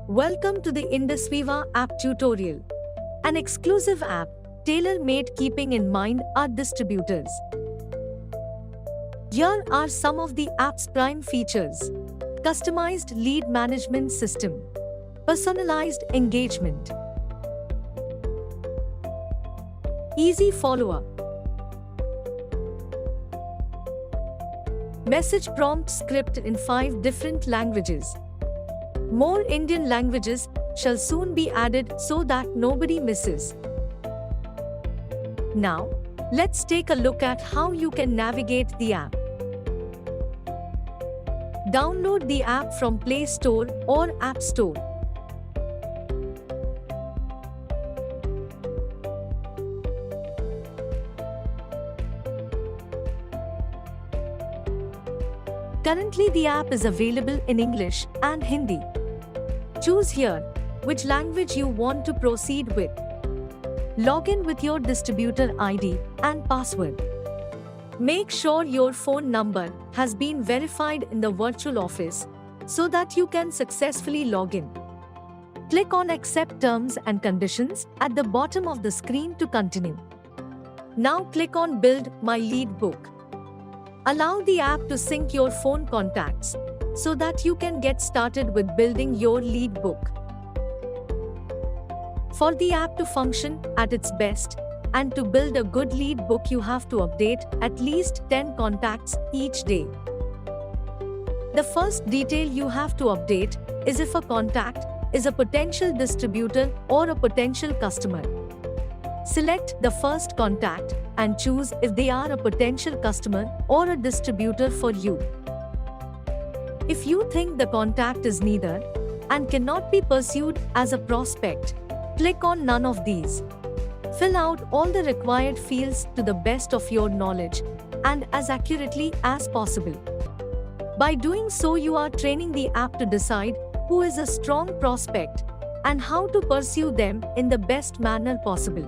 Welcome to the IndusViva app tutorial, an exclusive app tailor-made keeping in mind our distributors. Here are some of the app's prime features: customized lead management system, personalized engagement, easy follow-up, message prompt script in 5 different languages. More Indian languages shall soon be added so that nobody misses. Now, let's take a look at how you can navigate the app. Download the app from Play Store or App Store. Currently, the app is available in English and Hindi. Choose here which language you want to proceed with. Log in with your distributor ID and password. Make sure your phone number has been verified in the virtual office so that you can successfully log in. Click on Accept Terms and Conditions at the bottom of the screen to continue. Now click on Build My Lead Book. Allow the app to sync your phone contacts so that you can get started with building your lead book. For the app to function at its best and to build a good lead book, you have to update at least 10 contacts each day. The first detail you have to update is if a contact is a potential distributor or a potential customer. Select the first contact and choose if they are a potential customer or a distributor for you. If you think the contact is neither and cannot be pursued as a prospect, click on none of these. Fill out all the required fields to the best of your knowledge and as accurately as possible. By doing so, you are training the app to decide who is a strong prospect and how to pursue them in the best manner possible.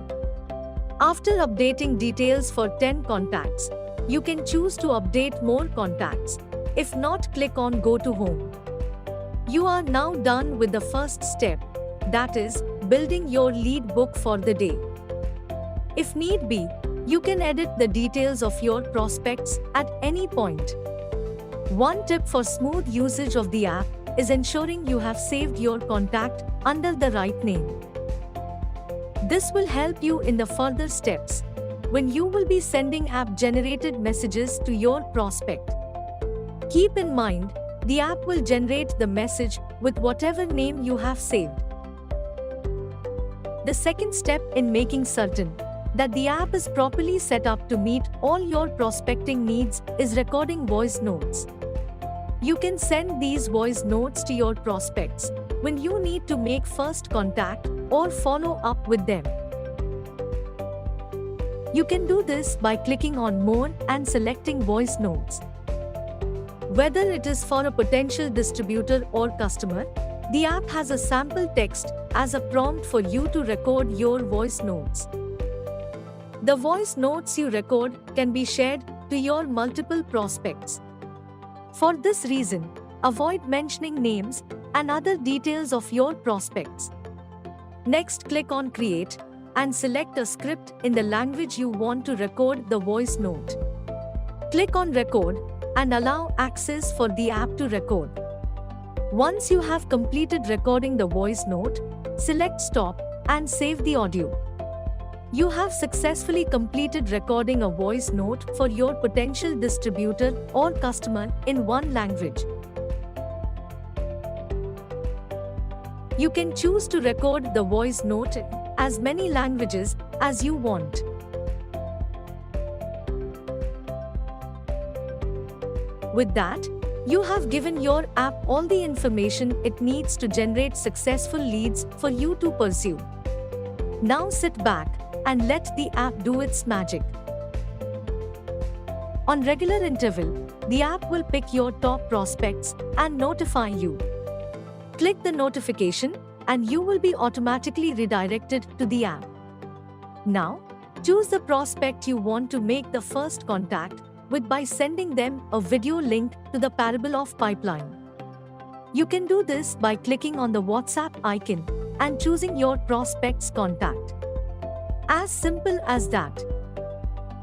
After updating details for 10 contacts, you can choose to update more contacts. If not, click on Go to Home. You are now done with the first step, that is, building your lead book for the day. If need be, you can edit the details of your prospects at any point. One tip for smooth usage of the app is ensuring you have saved your contact under the right name. This will help you in the further steps when you will be sending app-generated messages to your prospect. Keep in mind, the app will generate the message with whatever name you have saved. The second step in making certain that the app is properly set up to meet all your prospecting needs is recording voice notes. You can send these voice notes to your prospects when you need to make first contact or follow up with them. You can do this by clicking on More and selecting Voice Notes. Whether it is for a potential distributor or customer, the app has a sample text as a prompt for you to record your voice notes. The voice notes you record can be shared to your multiple prospects. For this reason, avoid mentioning names and other details of your prospects. Next, click on Create and select a script in the language you want to record the voice note. Click on Record and allow access for the app to record. Once you have completed recording the voice note, select Stop and save the audio. You have successfully completed recording a voice note for your potential distributor or customer in one language. You can choose to record the voice note in as many languages as you want. With that, you have given your app all the information it needs to generate successful leads for you to pursue. Now sit back and let the app do its magic. On regular interval, the app will pick your top prospects and notify you. Click the notification and you will be automatically redirected to the app. Now, choose the prospect you want to make the first contact with by sending them a video link to the Parable of Pipeline. You can do this by clicking on the WhatsApp icon and choosing your prospect's contact. As simple as that.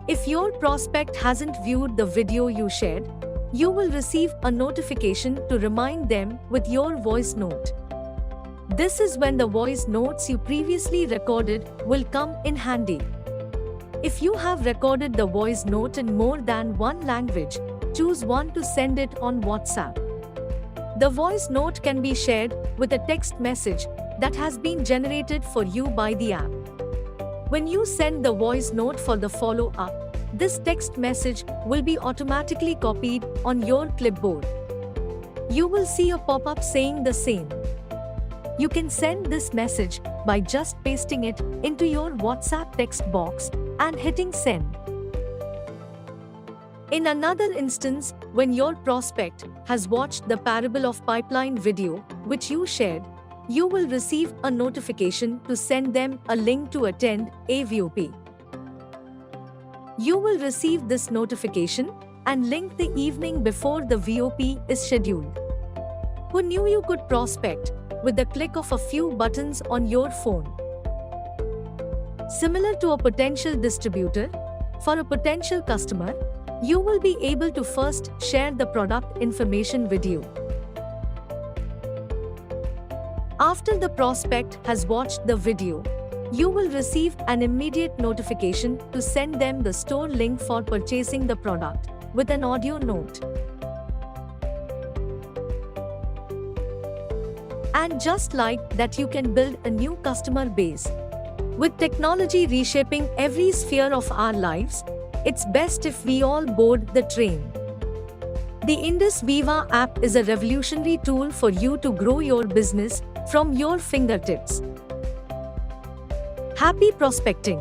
If your prospect hasn't viewed the video you shared, you will receive a notification to remind them with your voice note. This is when the voice notes you previously recorded will come in handy. If you have recorded the voice note in more than one language, choose one to send it on WhatsApp. The voice note can be shared with a text message that has been generated for you by the app. When you send the voice note for the follow-up, this text message will be automatically copied on your clipboard. You will see a pop-up saying the same. You can send this message by just pasting it into your WhatsApp text box and hitting send. In another instance, when your prospect has watched the Parable of Pipeline video, which you shared, you will receive a notification to send them a link to attend a VOP. You will receive this notification and link the evening before the VOP is scheduled. Who knew you could prospect with the click of a few buttons on your phone? Similar to a potential distributor, for a potential customer, you will be able to first share the product information with you. After the prospect has watched the video, you will receive an immediate notification to send them the store link for purchasing the product with an audio note. And just like that, you can build a new customer base. With technology reshaping every sphere of our lives, it's best if we all board the train. The Indus Viva app is a revolutionary tool for you to grow your business from your fingertips. Happy prospecting!